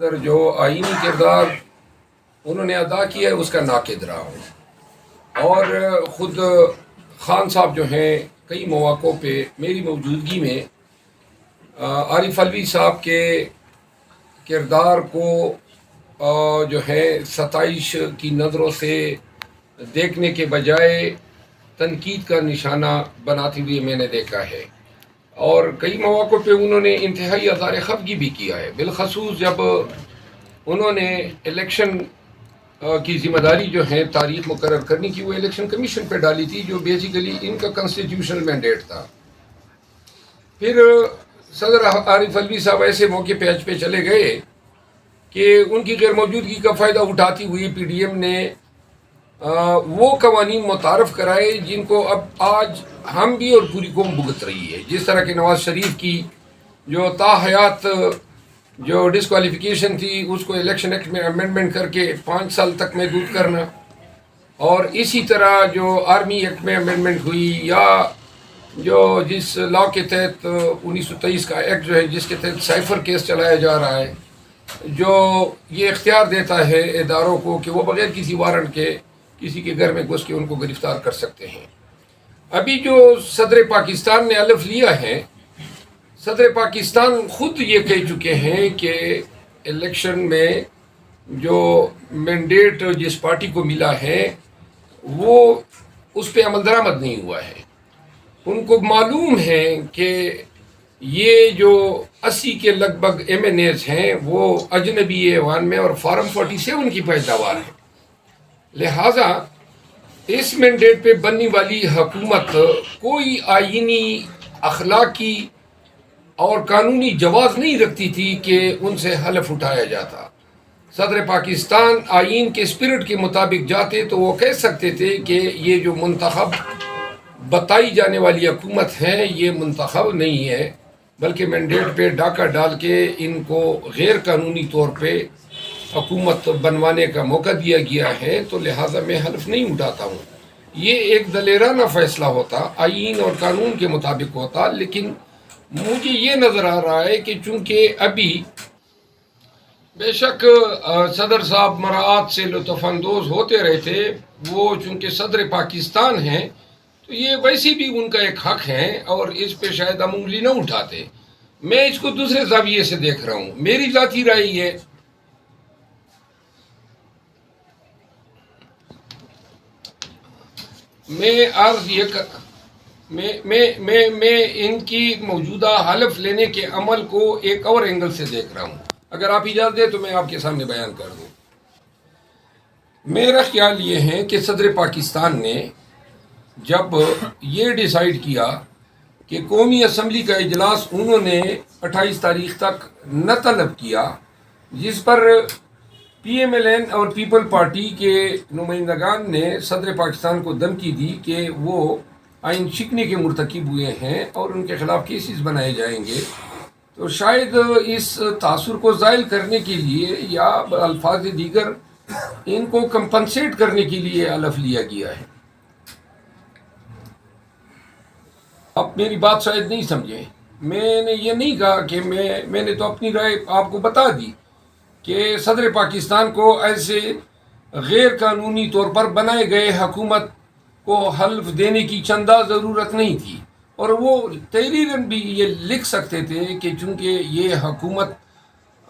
اندر جو آئینی کردار انہوں نے ادا کیا ہے اس کا ناقد رہا ہوں، اور خود خان صاحب جو ہیں کئی مواقعوں پہ میری موجودگی میں عارف علوی صاحب کے کردار کو جو ہے ستائش کی نظروں سے دیکھنے کے بجائے تنقید کا نشانہ بناتے ہوئے میں نے دیکھا ہے، اور کئی مواقع پہ انہوں نے انتہائی اظہار خفگی بھی کیا ہے، بالخصوص جب انہوں نے الیکشن کی ذمہ داری جو ہے تاریخ مقرر کرنے کی وہ الیکشن کمیشن پہ ڈالی تھی، جو بیسیکلی ان کا کنسٹیٹیوشنل مینڈیٹ تھا۔ پھر صدر عارف علوی صاحب ایسے موقع پہ حج پہ چلے گئے کہ ان کی غیر موجودگی کا فائدہ اٹھاتی ہوئی پی ڈی ایم نے وہ قوانین متعارف کرائے جن کو اب آج ہم بھی اور پوری قوم بھگت رہی ہے، جس طرح کہ نواز شریف کی جو تاحیات جو ڈسکوالیفیکیشن تھی اس کو الیکشن ایکٹ میں امینڈمنٹ کر کے 5 سال تک محدود کرنا، اور اسی طرح جو آرمی ایکٹ میں امینڈمنٹ ہوئی، یا جو جس لا کے تحت 1923 کا ایکٹ جو ہے جس کے تحت سائفر کیس چلایا جا رہا ہے، جو یہ اختیار دیتا ہے اداروں کو کہ وہ بغیر کسی وارنٹ کے کسی کے گھر میں گھس کے ان کو گرفتار کر سکتے ہیں۔ ابھی جو صدر پاکستان نے حلف لیا ہے، صدر پاکستان خود یہ کہہ چکے ہیں کہ الیکشن میں جو مینڈیٹ جس پارٹی کو ملا ہے وہ اس پہ عمل درآمد نہیں ہوا ہے۔ ان کو معلوم ہے کہ یہ جو 80 کے لگ بھگ ایم این ایز ہیں وہ اجنبی ایوان میں اور فارم 47 کی پیداوار ہے، لہٰذا اس مینڈیٹ پہ بننے والی حکومت کوئی آئینی، اخلاقی اور قانونی جواز نہیں رکھتی تھی کہ ان سے حلف اٹھایا جاتا۔ صدر پاکستان آئین کے اسپرٹ کے مطابق جاتے تو وہ کہہ سکتے تھے کہ یہ جو منتخب بتائی جانے والی حکومت ہے یہ منتخب نہیں ہے، بلکہ مینڈیٹ پہ ڈاکہ ڈال کے ان کو غیر قانونی طور پہ حکومت بنوانے کا موقع دیا گیا ہے، تو لہٰذا میں حلف نہیں اٹھاتا ہوں۔ یہ ایک دلیرانہ فیصلہ ہوتا، آئین اور قانون کے مطابق ہوتا، لیکن مجھے یہ نظر آ رہا ہے کہ چونکہ ابھی بے شک صدر صاحب مراعات سے لطف اندوز ہوتے رہے تھے، وہ چونکہ صدر پاکستان ہیں تو یہ ویسے بھی ان کا ایک حق ہے اور اس پہ شاید ہم انگلی نہ اٹھاتے۔ میں اس کو دوسرے زاویے سے دیکھ رہا ہوں، میری ذاتی رائے یہ میں عرض یہ میں ان کی موجودہ حلف لینے کے عمل کو ایک اور اینگل سے دیکھ رہا ہوں، اگر آپ اجازت دیں تو میں آپ کے سامنے بیان کر دوں۔ میرا خیال یہ ہے کہ صدر پاکستان نے جب یہ ڈیسائیڈ کیا کہ قومی اسمبلی کا اجلاس انہوں نے 28 تاریخ تک نہ طلب کیا، جس پر پی ایم ایل این اور پیپل پارٹی کے نمائندگان نے صدر پاکستان کو دھمکی دی کہ وہ آئین شکنی کے مرتکب ہوئے ہیں اور ان کے خلاف کیسز بنائے جائیں گے، تو شاید اس تاثر کو زائل کرنے کے لیے یا الفاظ دیگر ان کو کمپنسیٹ کرنے کے لیے حلف لیا گیا ہے۔ آپ میری بات شاید نہیں سمجھیں، میں نے یہ نہیں کہا کہ میں نے تو اپنی رائے آپ کو بتا دی کہ صدر پاکستان کو ایسے غیر قانونی طور پر بنائے گئے حکومت کو حلف دینے کی چندہ ضرورت نہیں تھی، اور وہ تحریراً بھی یہ لکھ سکتے تھے کہ چونکہ یہ حکومت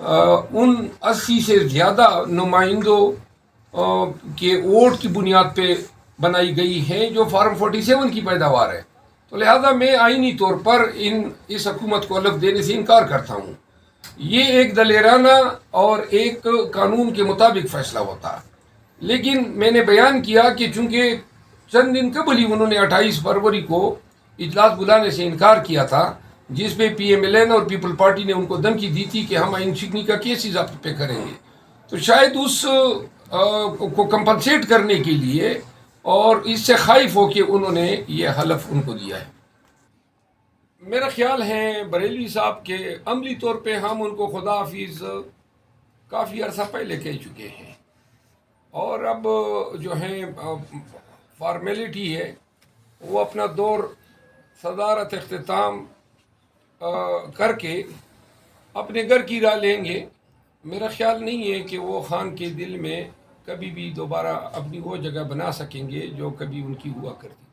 ان 80 سے زیادہ نمائندوں کے ووٹ کی بنیاد پہ بنائی گئی ہے جو فارم 47 کی پیداوار ہے، تو لہذا میں آئینی طور پر اس حکومت کو حلف دینے سے انکار کرتا ہوں۔ یہ ایک دلیرانہ اور ایک قانون کے مطابق فیصلہ ہوتا، لیکن میں نے بیان کیا کہ چونکہ چند دن قبل ہی انہوں نے 28 فروری کو اجلاس بلانے سے انکار کیا تھا، جس پہ پی ایم ایل این اور پیپل پارٹی نے ان کو دھمکی دی تھی کہ ہم آئین شکنی کا کیسز آپ پہ کریں گے، تو شاید اس کو کمپنسیٹ کرنے کے لیے اور اس سے خائف ہو کے انہوں نے یہ حلف ان کو دیا ہے۔ میرا خیال ہے بریلوی صاحب کے عملی طور پہ ہم ان کو خدا حافظ کافی عرصہ پہلے کہہ چکے ہیں، اور اب جو ہے فارمیلٹی ہے وہ اپنا دور صدارت اختتام کر کے اپنے گھر کی راہ لیں گے، میرا خیال نہیں ہے کہ وہ خان کے دل میں کبھی بھی دوبارہ اپنی وہ جگہ بنا سکیں گے جو کبھی ان کی ہوا کرتی.